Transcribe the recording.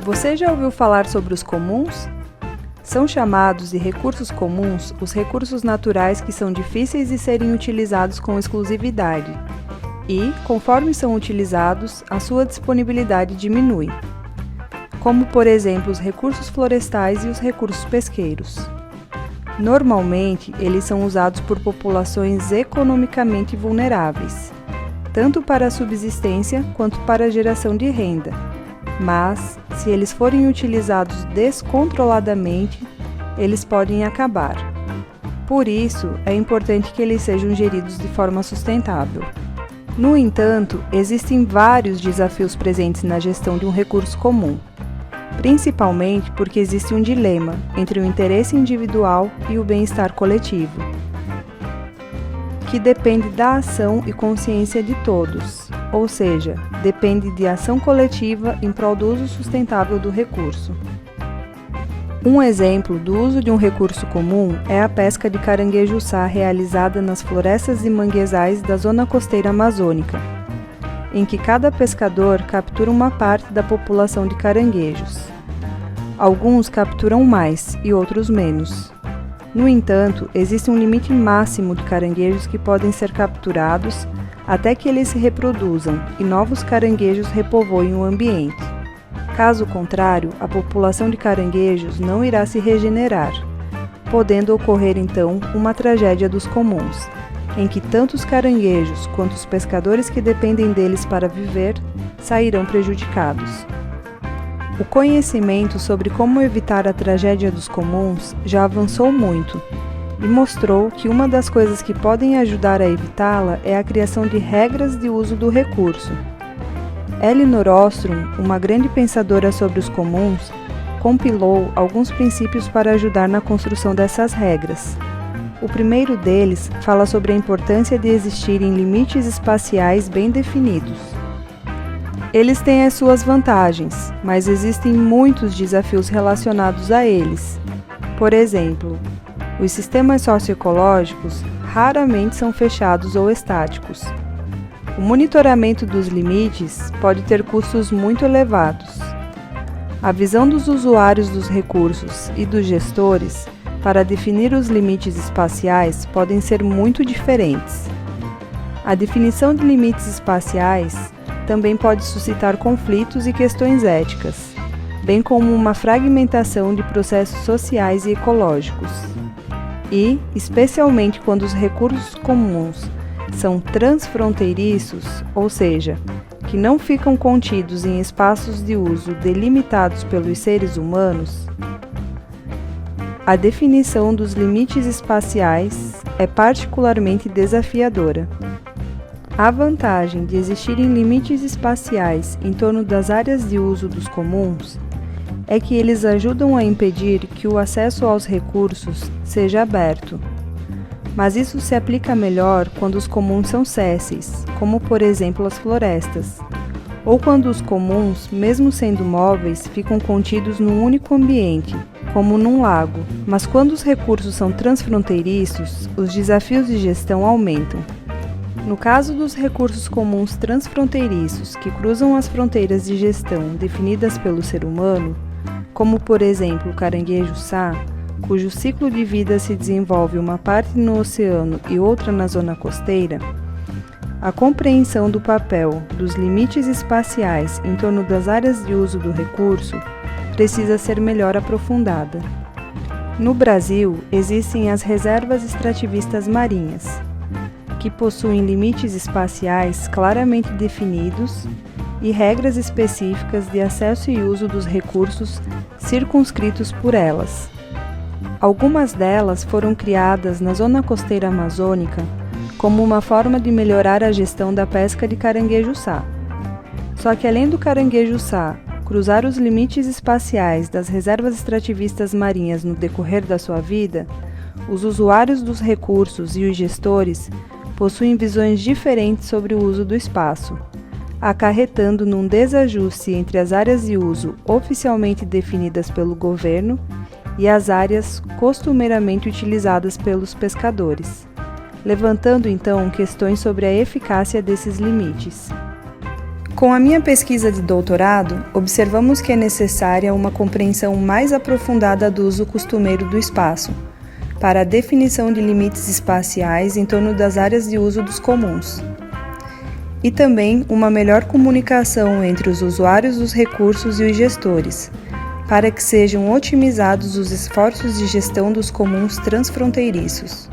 Você já ouviu falar sobre os comuns? São chamados de recursos comuns os recursos naturais que são difíceis de serem utilizados com exclusividade e, conforme são utilizados, a sua disponibilidade diminui, como por exemplo os recursos florestais e os recursos pesqueiros. Normalmente, eles são usados por populações economicamente vulneráveis, tanto para a subsistência quanto para a geração de renda. Mas, se eles forem utilizados descontroladamente, eles podem acabar. Por isso, é importante que eles sejam geridos de forma sustentável. No entanto, existem vários desafios presentes na gestão de um recurso comum, principalmente porque existe um dilema entre o interesse individual e o bem-estar coletivo, que depende da ação e consciência de todos, ou seja, depende de ação coletiva em prol do uso sustentável do recurso. Um exemplo do uso de um recurso comum é a pesca de caranguejo-sá realizada nas florestas e manguezais da zona costeira amazônica, em que cada pescador captura uma parte da população de caranguejos. Alguns capturam mais e outros menos. No entanto, existe um limite máximo de caranguejos que podem ser capturados até que eles se reproduzam e novos caranguejos repovoem o ambiente. Caso contrário, a população de caranguejos não irá se regenerar, podendo ocorrer então uma tragédia dos comuns, em que tanto os caranguejos quanto os pescadores que dependem deles para viver sairão prejudicados. O conhecimento sobre como evitar a tragédia dos comuns já avançou muito e mostrou que uma das coisas que podem ajudar a evitá-la é a criação de regras de uso do recurso. Elinor Ostrom, uma grande pensadora sobre os comuns, compilou alguns princípios para ajudar na construção dessas regras. O primeiro deles fala sobre a importância de existirem limites espaciais bem definidos. Eles têm as suas vantagens, mas existem muitos desafios relacionados a eles. Por exemplo, os sistemas socioecológicos raramente são fechados ou estáticos. O monitoramento dos limites pode ter custos muito elevados. A visão dos usuários dos recursos e dos gestores para definir os limites espaciais podem ser muito diferentes. A definição de limites espaciais também pode suscitar conflitos e questões éticas, bem como uma fragmentação de processos sociais e ecológicos. E, especialmente quando os recursos comuns são transfronteiriços, ou seja, que não ficam contidos em espaços de uso delimitados pelos seres humanos, a definição dos limites espaciais é particularmente desafiadora. A vantagem de existirem limites espaciais em torno das áreas de uso dos comuns é que eles ajudam a impedir que o acesso aos recursos seja aberto. Mas isso se aplica melhor quando os comuns são sésseis, como por exemplo as florestas, ou quando os comuns, mesmo sendo móveis, ficam contidos num único ambiente, como num lago. Mas quando os recursos são transfronteiriços, os desafios de gestão aumentam. No caso dos recursos comuns transfronteiriços que cruzam as fronteiras de gestão definidas pelo ser humano, como por exemplo o caranguejo-sá, cujo ciclo de vida se desenvolve uma parte no oceano e outra na zona costeira, a compreensão do papel dos limites espaciais em torno das áreas de uso do recurso precisa ser melhor aprofundada. No Brasil, existem as reservas extrativistas marinhas, que possuem limites espaciais claramente definidos e regras específicas de acesso e uso dos recursos circunscritos por elas. Algumas delas foram criadas na zona costeira amazônica como uma forma de melhorar a gestão da pesca de caranguejo-sá. Só que além do caranguejo-sá cruzar os limites espaciais das reservas extrativistas marinhas no decorrer da sua vida, os usuários dos recursos e os gestores possuem visões diferentes sobre o uso do espaço, acarretando num desajuste entre as áreas de uso oficialmente definidas pelo governo e as áreas costumeiramente utilizadas pelos pescadores, levantando então questões sobre a eficácia desses limites. Com a minha pesquisa de doutorado, observamos que é necessária uma compreensão mais aprofundada do uso costumeiro do espaço, para a definição de limites espaciais em torno das áreas de uso dos comuns. E também uma melhor comunicação entre os usuários dos recursos e os gestores, para que sejam otimizados os esforços de gestão dos comuns transfronteiriços.